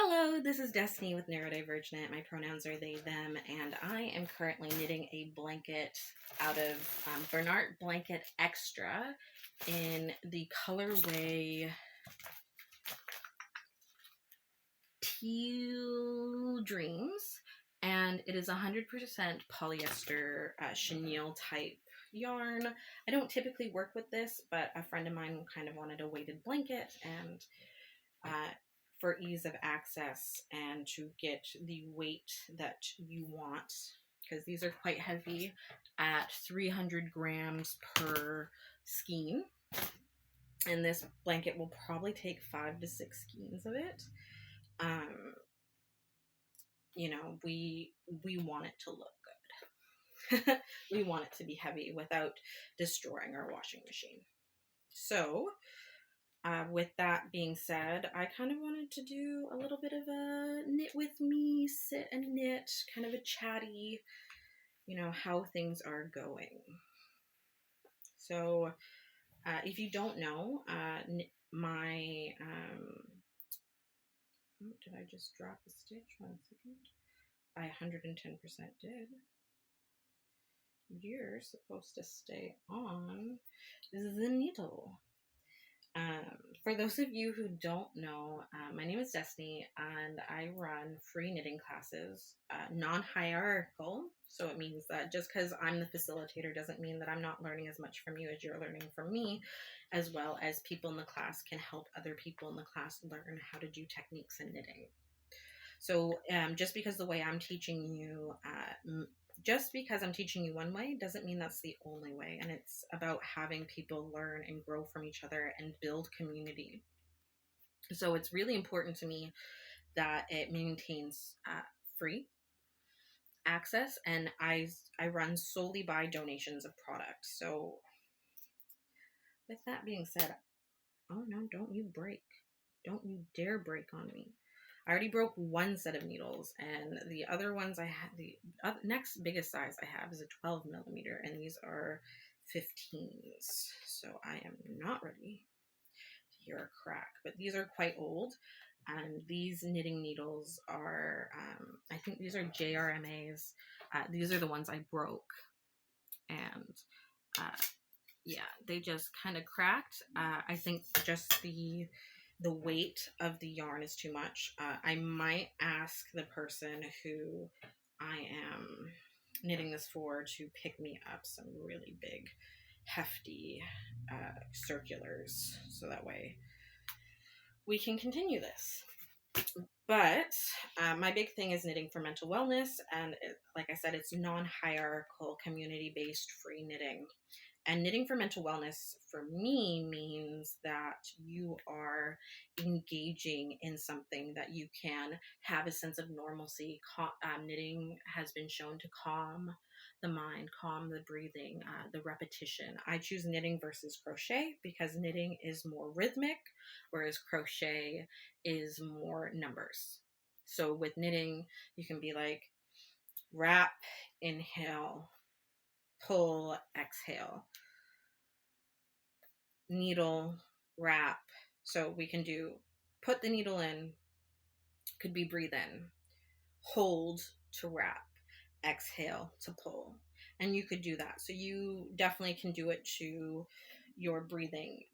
Hello, this is Destiny with Neurodivergent. My pronouns are they, them, and I am currently knitting a blanket out of Bernard Blanket Extra in the colorway Teal Dreams. And it is 100% polyester chenille type yarn. I don't typically work with this, but a friend of mine kind of wanted a weighted blanket, and for ease of access and to get the weight that you want, because these are quite heavy at 300 grams per skein, and this blanket will probably take 5 to 6 skeins of it. We want it to look good. We want it to be heavy without destroying our washing machine. So with that being said, I kind of wanted to do a little bit of a knit with me, sit and knit, kind of a chatty, how things are going. So if you don't know, my, did I just drop a stitch? 1 second. I 110% did. You're supposed to stay on the needle. For those of you who don't know, my name is Destiny, and I run free knitting classes, non-hierarchical. So it means that just because I'm the facilitator doesn't mean that I'm not learning as much from you as you're learning from me, as well as people in the class can help other people in the class learn how to do techniques in knitting. So just because the way I'm teaching you, just because I'm teaching you one way doesn't mean that's the only way. And it's about having people learn and grow from each other and build community. So it's really important to me that it maintains free access, and I run solely by donations of products. So with that being said, oh no, don't you break. Don't you dare break on me. I already broke one set of needles, and the other ones I had, the next biggest size I have is a 12 millimeter, and these are 15s. So I am not ready to hear a crack, but these are quite old. And these knitting needles are, I think these are JRMAs. These are the ones I broke. And yeah, they just kind of cracked. I think just the weight of the yarn is too much. I might ask the person who I am knitting this for to pick me up some really big, hefty circulars, so that way we can continue this. But my big thing is knitting for mental wellness, and like I said, it's non-hierarchical, community-based free knitting. And knitting for mental wellness for me means that you are engaging in something that you can have a sense of normalcy. Knitting has been shown to calm the mind, calm the breathing, the repetition. I choose knitting versus crochet because knitting is more rhythmic, whereas crochet is more numbers. So with knitting, you can be like, wrap, inhale, pull, exhale, needle, wrap. So we can do put the needle in, could be breathe in, hold to wrap, exhale to pull. And you could do that. So you definitely can do it to your breathing,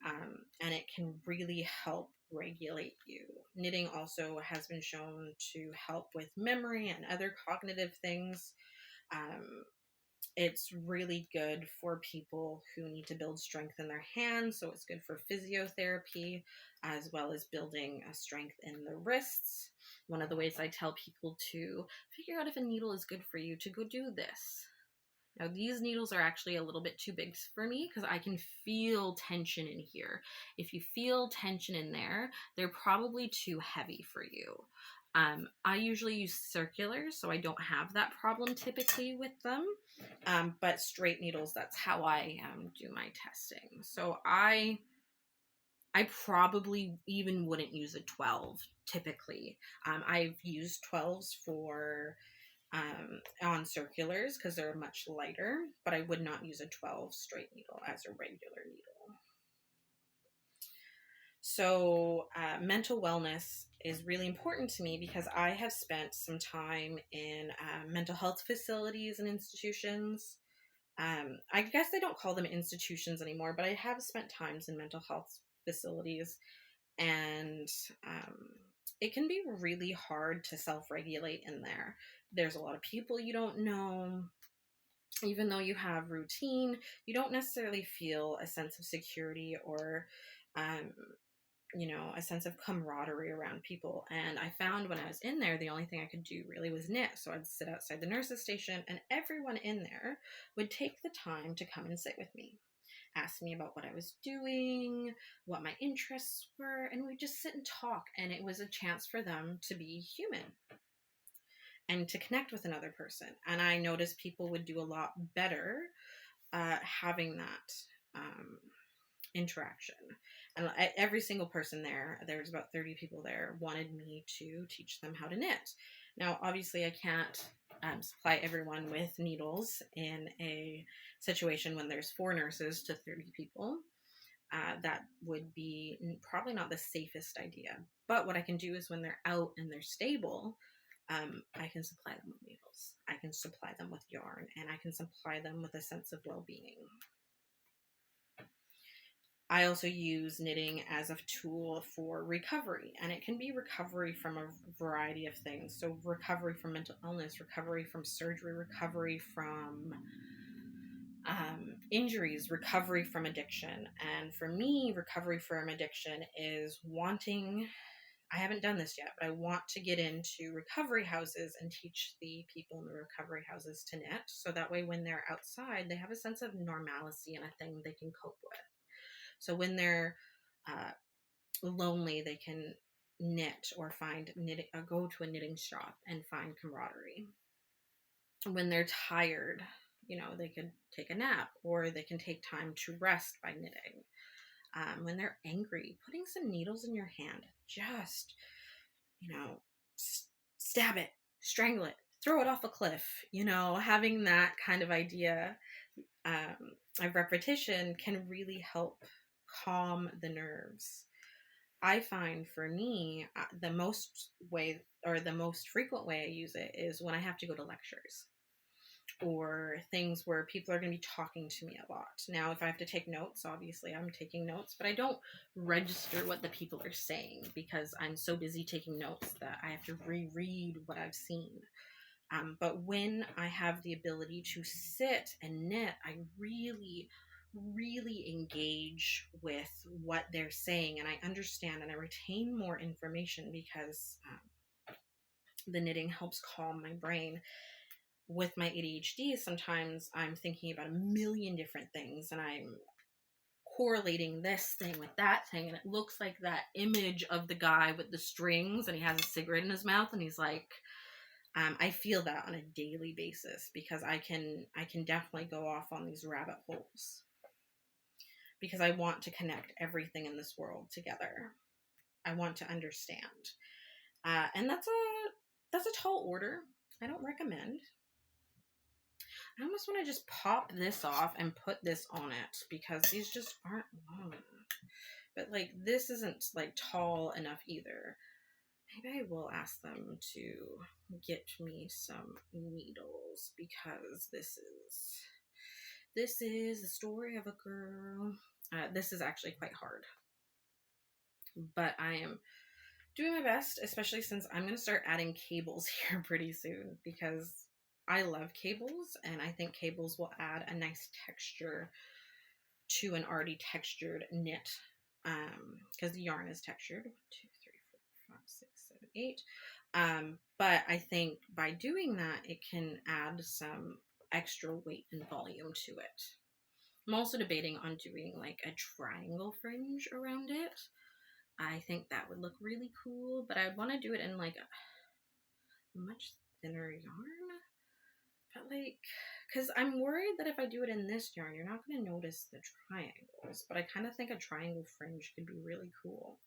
and it can really help regulate you. Knitting also has been shown to help with memory and other cognitive things. It's really good for people who need to build strength in their hands. So it's good for physiotherapy, as well as building a strength in the wrists. One of the ways I tell people to figure out if a needle is good for you, to go do this. Now, these needles are actually a little bit too big for me because I can feel tension in here. If you feel tension in there, they're probably too heavy for you. I usually use circulars, so I don't have that problem typically with them. But straight needles, that's how I do my testing. So I probably even wouldn't use a 12 typically. I've used 12s for on circulars because they're much lighter, but I would not use a 12 straight needle as a regular needle. So, mental wellness is really important to me because I have spent some time in mental health facilities and institutions. I guess they don't call them institutions anymore, but I have spent times in mental health facilities, and um, it can be really hard to self regulate in there. There's a lot of people you don't know. Even though you have routine, you don't necessarily feel a sense of security or um, a sense of camaraderie around people. And I found when I was in there, the only thing I could do really was knit. So I'd sit outside the nurses' station, and everyone in there would take the time to come and sit with me, ask me about what I was doing, what my interests were, and we'd just sit and talk. And it was a chance for them to be human and to connect with another person. And I noticed people would do a lot better having that interaction. And every single person there was about 30 people there, wanted me to teach them how to knit. Now, obviously, I can't supply everyone with needles in a situation when there's 4 nurses to 30 people. That would be probably not the safest idea. But what I can do is when they're out and they're stable, I can supply them with needles. I can supply them with yarn, and I can supply them with a sense of well-being. I also use knitting as a tool for recovery, and it can be recovery from a variety of things. So recovery from mental illness, recovery from surgery, recovery from injuries, recovery from addiction. And for me, recovery from addiction is I haven't done this yet, but I want to get into recovery houses and teach the people in the recovery houses to knit. So that way, when they're outside, they have a sense of normalcy and a thing they can cope with. So when they're lonely, they can knit or find knitting, or go to a knitting shop and find camaraderie. When they're tired, they can take a nap, or they can take time to rest by knitting. When they're angry, putting some needles in your hand, just, stab it, strangle it, throw it off a cliff, having that kind of idea of repetition can really help calm the nerves. I find for me, the most frequent way I use it is when I have to go to lectures or things where people are going to be talking to me a lot. Now, if I have to take notes, obviously I'm taking notes, but I don't register what the people are saying because I'm so busy taking notes that I have to reread what I've seen. But when I have the ability to sit and knit, I really, really engage with what they're saying, and I understand and I retain more information because the knitting helps calm my brain. With my ADHD, sometimes I'm thinking about a million different things and I'm correlating this thing with that thing, and it looks like that image of the guy with the strings and he has a cigarette in his mouth and he's like, I feel that on a daily basis because I can definitely go off on these rabbit holes because I want to connect everything in this world together. I want to understand, and that's a tall order. I don't recommend. I almost want to just pop this off and put this on it because these just aren't long enough. But like this isn't like tall enough either. Maybe I will ask them to get me some needles because this is the story of a girl. This is actually quite hard, but I am doing my best, especially since I'm going to start adding cables here pretty soon because I love cables and I think cables will add a nice texture to an already textured knit because the yarn is textured. 1, 2, 3, 4, 5, 6, 7, 8. But I think by doing that, it can add some extra weight and volume to it. I'm also debating on doing like a triangle fringe around it. I think that would look really cool, but I would want to do it in like a much thinner yarn. But like, because I'm worried that if I do it in this yarn, you're not going to notice the triangles. But I kind of think a triangle fringe could be really cool.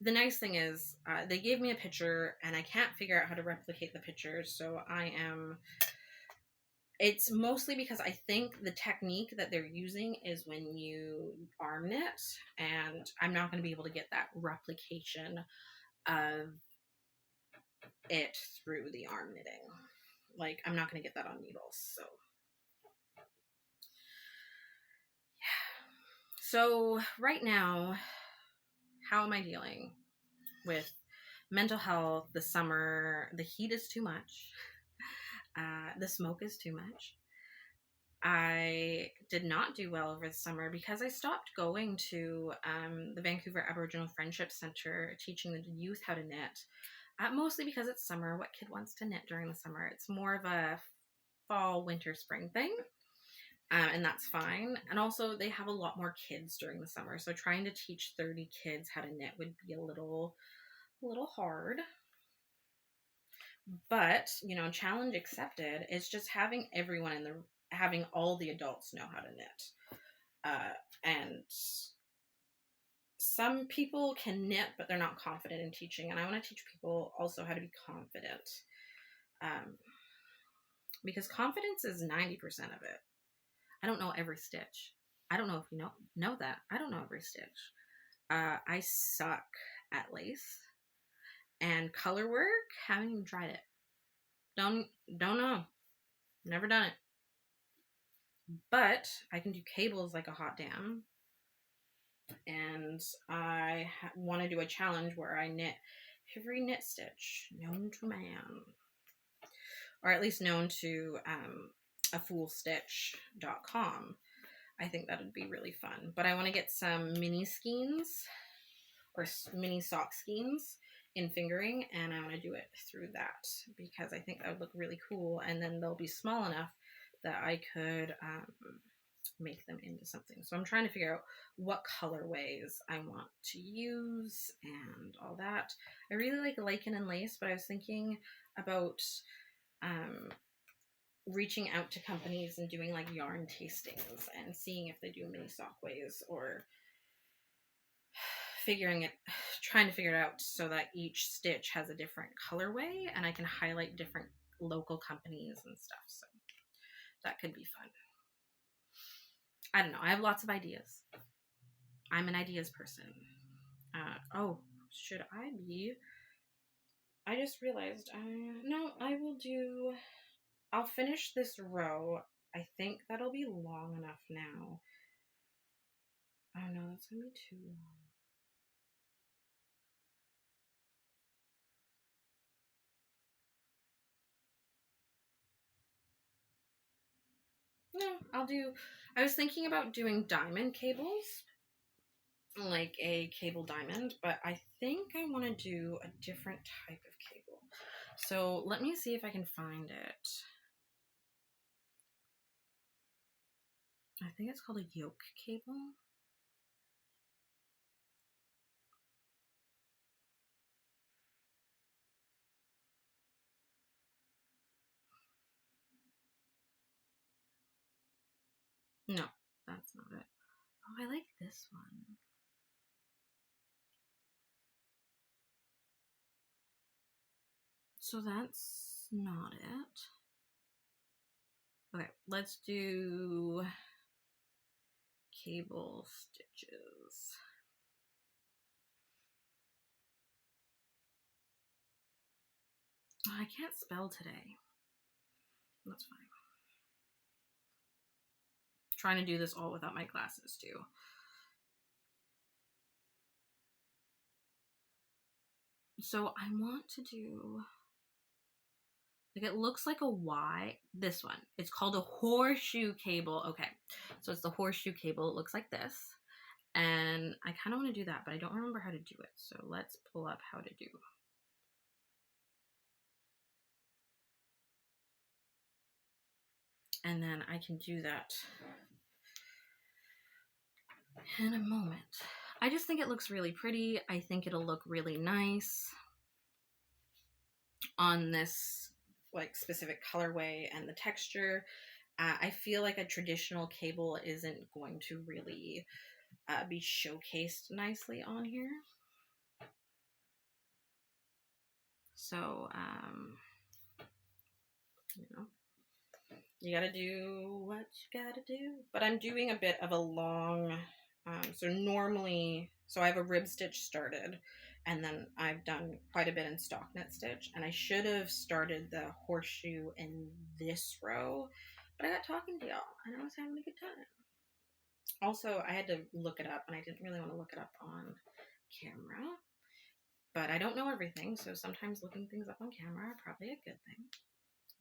The nice thing is they gave me a picture and I can't figure out how to replicate the picture. So I am It's mostly because I think the technique that they're using is when you arm knit, and I'm not going to be able to get that replication of it through the arm knitting. Like, I'm not going to get that on needles. So right now, how am I dealing with mental health? The summer, the heat is too much. The smoke is too much. I did not do well over the summer because I stopped going to the Vancouver Aboriginal Friendship Center teaching the youth how to knit. Mostly because it's summer. What kid wants to knit during the summer? It's more of a fall, winter, spring thing. And that's fine. And also, they have a lot more kids during the summer. So trying to teach 30 kids how to knit would be a little hard. But, challenge accepted is just having having all the adults know how to knit. And some people can knit, but they're not confident in teaching. And I want to teach people also how to be confident. Because confidence is 90% of it. I don't know every stitch. I don't know if you know that. I don't know every stitch. I suck at lace and color work. Haven't even tried it. Don't know. Never done it. But I can do cables like a hot damn. And I want to do a challenge where I knit every knit stitch known to man, or at least known to afoolstitch.com. I think that would be really fun. But I want to get some mini skeins or mini sock skeins in fingering, and I want to do it through that because I think that would look really cool. And then they'll be small enough that I could make them into something. So I'm trying to figure out what colorways I want to use and all that. I really like lichen and lace, but I was thinking about reaching out to companies and doing like yarn tastings and seeing if they do mini sockways, or trying to figure it out so that each stitch has a different colorway and I can highlight different local companies and stuff. So that could be fun. I don't know. I have lots of ideas. I'm an ideas person. Should I be? I just realized. No, I'll finish this row. I think that'll be long enough now. Oh no, that's gonna be too long. No, I was thinking about doing diamond cables, like a cable diamond, but I think I want to do a different type of cable. So let me see if I can find it. I think it's called a yoke cable. No, that's not it. Oh, I like this one. So that's not it. Okay, let's do cable stitches. Oh, I can't spell today. That's fine. Trying to do this all without my glasses too. So I want to do, like, it looks like a Y. This one. It's called a horseshoe cable. Okay. So it's the horseshoe cable. It looks like this. And I kind of want to do that, but I don't remember how to do it. So let's pull up how to do. And then I can do that in a moment. I just think it looks really pretty. I think it'll look really nice on this like specific colorway and the texture. I feel like a traditional cable isn't going to really be showcased nicely on here. So, You gotta do what you gotta do. But I'm doing a bit of a long, so I have a rib stitch started, and then I've done quite a bit in stockinette stitch, and I should have started the horseshoe in this row, but I got talking to y'all, and I was having a good time. Also, I had to look it up, and I didn't really want to look it up on camera, but I don't know everything, so sometimes looking things up on camera are probably a good thing.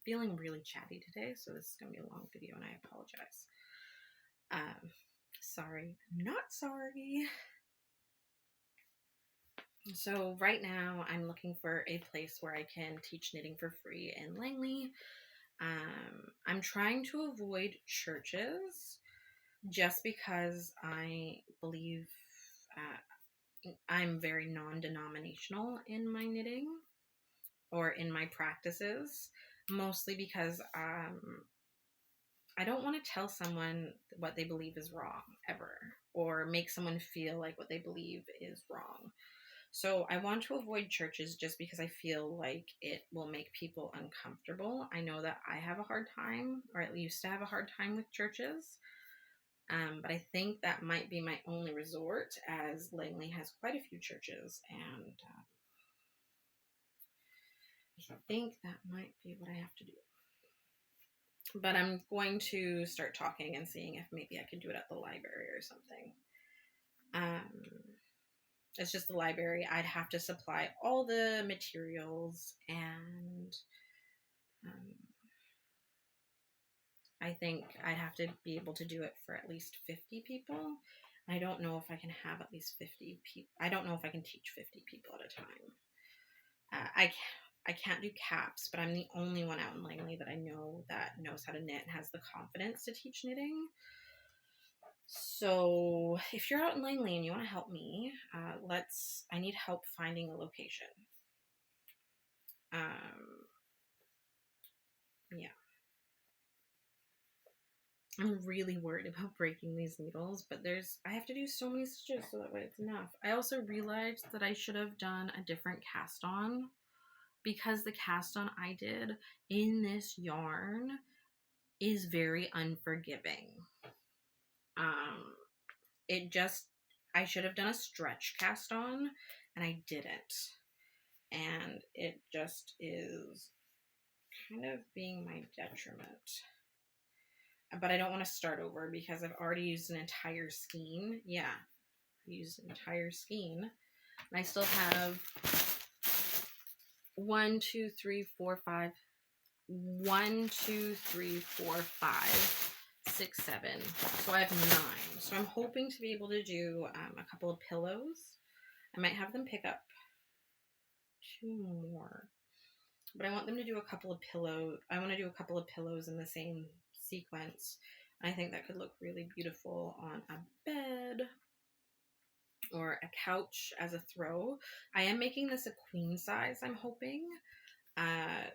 Feeling really chatty today, so this is going to be a long video, and I apologize. Sorry. Not sorry. So right now, I'm looking for a place where I can teach knitting for free in Langley. I'm trying to avoid churches just because I believe I'm very non-denominational in my knitting or in my practices, mostly because I don't want to tell someone what they believe is wrong ever, or make someone feel like what they believe is wrong. So I want to avoid churches just because I feel like it will make people uncomfortable. I know that I have a hard time, or at least used to have a hard time with churches. But I think that might be my only resort, as Langley has quite a few churches, and I think that might be what I have to do. But I'm going to start talking and seeing if maybe I can do it at the library or something. It's just the library. I'd have to supply all the materials, and I think I'd have to be able to do it for at least 50 people. I don't know if I can have at least 50 people. I don't know if I can teach 50 people at a time. I can't do caps, but I'm the only one out in Langley that I know that knows how to knit and has the confidence to teach knitting. So if you're out in Langley and you want to help me, I need help finding a location. Yeah. I'm really worried about breaking these needles, but I have to do so many stitches so that way it's enough. I also realized that I should have done a different cast on, because the cast on I did in this yarn is very unforgiving. I should have done a stretch cast on, and I didn't. And it just is kind of being my detriment. But I don't want to start over because I've already used an entire skein. Yeah, I used an entire skein. And I still have 1, 2, 3, 4, 5. 1, 2, 3, 4, 5, 6, 7. So I have 9. So I'm hoping to be able to do a couple of pillows. I might have them pick up 2 more. But I want them to do a couple of pillows. I want to do a couple of pillows in the same sequence. I think that could look really beautiful on a bed or a couch as a throw. I am making this a queen size, I'm hoping. I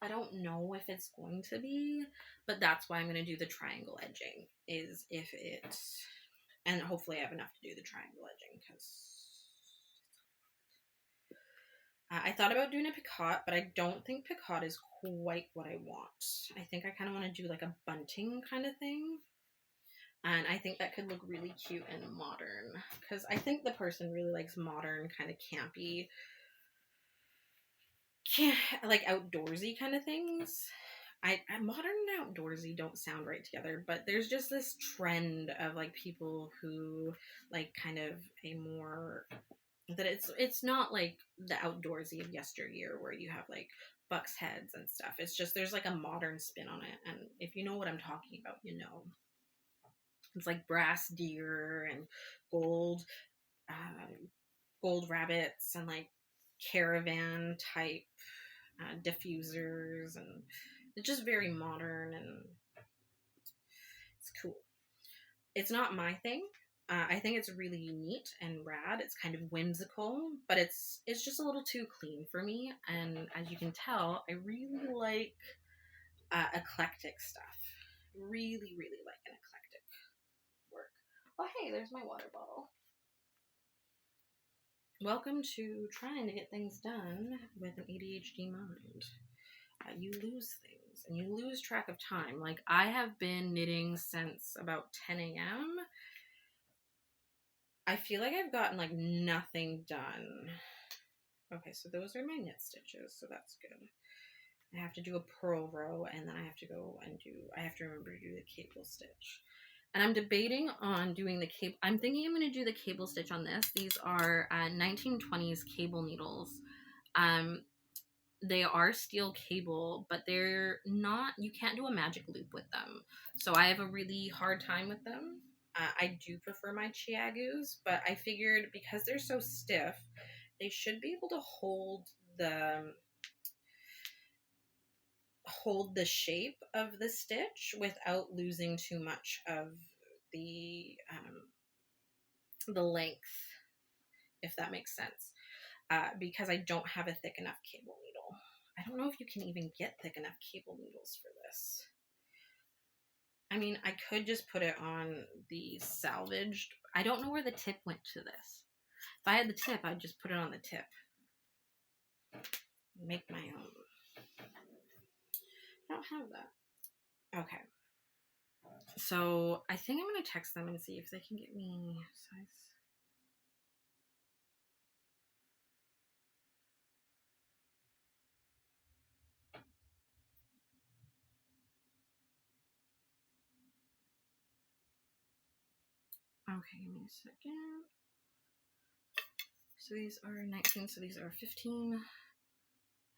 don't know if it's going to be, but that's why I'm going to do the triangle edging, and hopefully I have enough to do the triangle edging, because I thought about doing a picotte, but I don't think picotte is quite what I want. I think I kind of want to do like a bunting kind of thing. And I think that could look really cute and modern, because I think the person really likes modern, kind of campy, like outdoorsy kind of things. Modern and outdoorsy don't sound right together, but there's just this trend of like people who like kind of a more, that it's not like the outdoorsy of yesteryear where you have like bucks heads and stuff. It's just there's like a modern spin on it, and if you know what I'm talking about, you know. It's like brass deer and gold gold rabbits and like caravan type diffusers, and it's just very modern and it's cool. It's not my thing. I think it's really neat and rad. It's kind of whimsical, but it's just a little too clean for me. And as you can tell, I really like eclectic stuff. Really, really like an eclectic work. Oh, hey, there's my water bottle. Welcome to trying to get things done with an ADHD mind. You lose things. days and you lose track of time. Like, I have been knitting since about 10 a.m. I feel like I've gotten like nothing done. Okay, so those are my knit stitches, so that's good. I have to do a purl row, and then I have to go and I have to remember to do the cable stitch. And I'm debating on doing the cable. I'm thinking I'm going to do the cable stitch on this. These are 1920s cable needles. They are steel cable, but they're not, you can't do a magic loop with them. So I have a really hard time with them. I do prefer my Chiagus, but I figured because they're so stiff, they should be able to hold the shape of the stitch without losing too much of the length, if that makes sense. Because I don't have a thick enough cable needle. I don't know if you can even get thick enough cable needles for this. I mean, I could just put it on the salvaged. I don't know where the tip went to this. If I had the tip, I'd just put it on the tip. Make my own. I don't have that. Okay. So I think I'm going to text them and see if they can get me size. Okay, give me a second. So these are 19, so these are 15.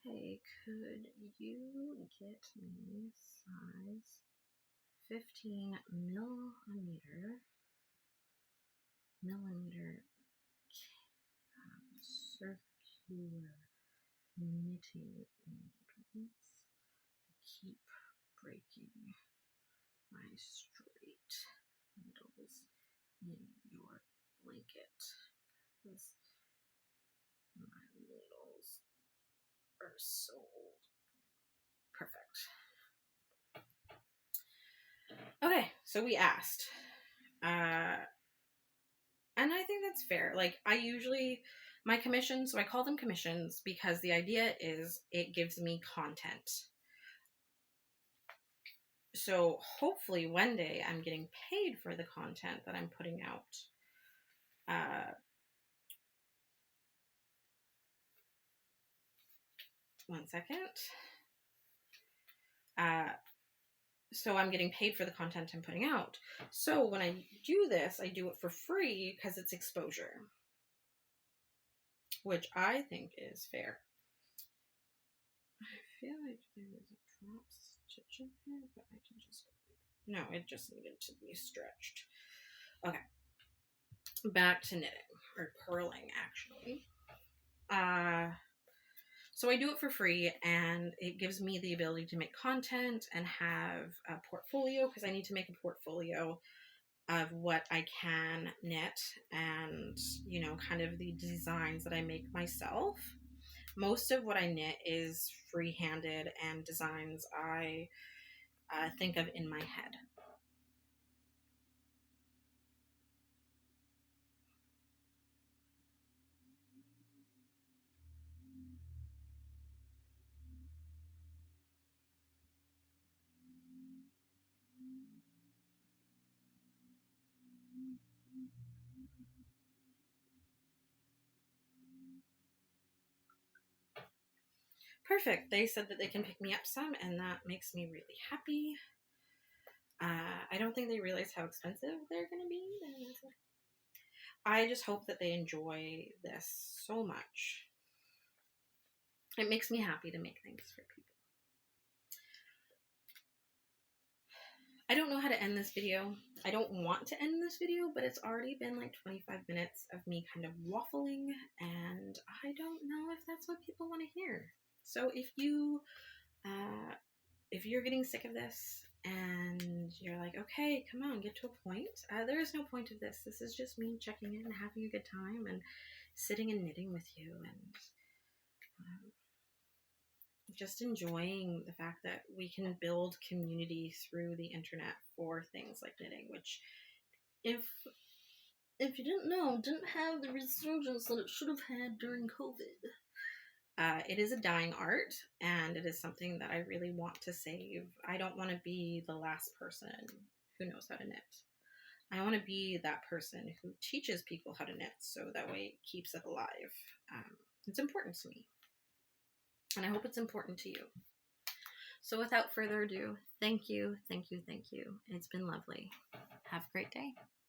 Hey, could you get me size 15 millimeter circular knitting needles? Keep breaking my straight needles in your blanket because my needles are so old. Perfect. Okay, so we asked. And I think that's fair. Like, I usually, my commissions, so I call them commissions because the idea is it gives me content. So hopefully one day I'm getting paid for the content that I'm putting out. One second. So I'm getting paid for the content I'm putting out. So when I do this, I do it for free because it's exposure, which I think is fair. I feel like there was a drop stitch in here, but I can just, no, it just needed to be stretched. Okay, back to knitting, or purling actually. So I do it for free, and it gives me the ability to make content and have a portfolio, because I need to make a portfolio of what I can knit and, you know, kind of the designs that I make myself. Most of what I knit is free-handed and designs I think of in my head. Perfect. They said that they can pick me up some, and that makes me really happy. I don't think they realize how expensive they're going to be. I just hope that they enjoy this so much. It makes me happy to make things for people. I don't know how to end this video. I don't want to end this video, but it's already been like 25 minutes of me kind of waffling, and I don't know if that's what people want to hear. So if you're getting sick of this and you're like, okay, come on, get to a point. There is no point of this. This is just me checking in and having a good time and sitting and knitting with you and just enjoying the fact that we can build community through the internet for things like knitting, which if you didn't know, didn't have the resurgence that it should have had during COVID. It is a dying art, and it is something that I really want to save. I don't want to be the last person who knows how to knit. I want to be that person who teaches people how to knit so that way it keeps it alive. It's important to me, and I hope it's important to you. So without further ado, thank you, thank you, thank you. It's been lovely. Have a great day.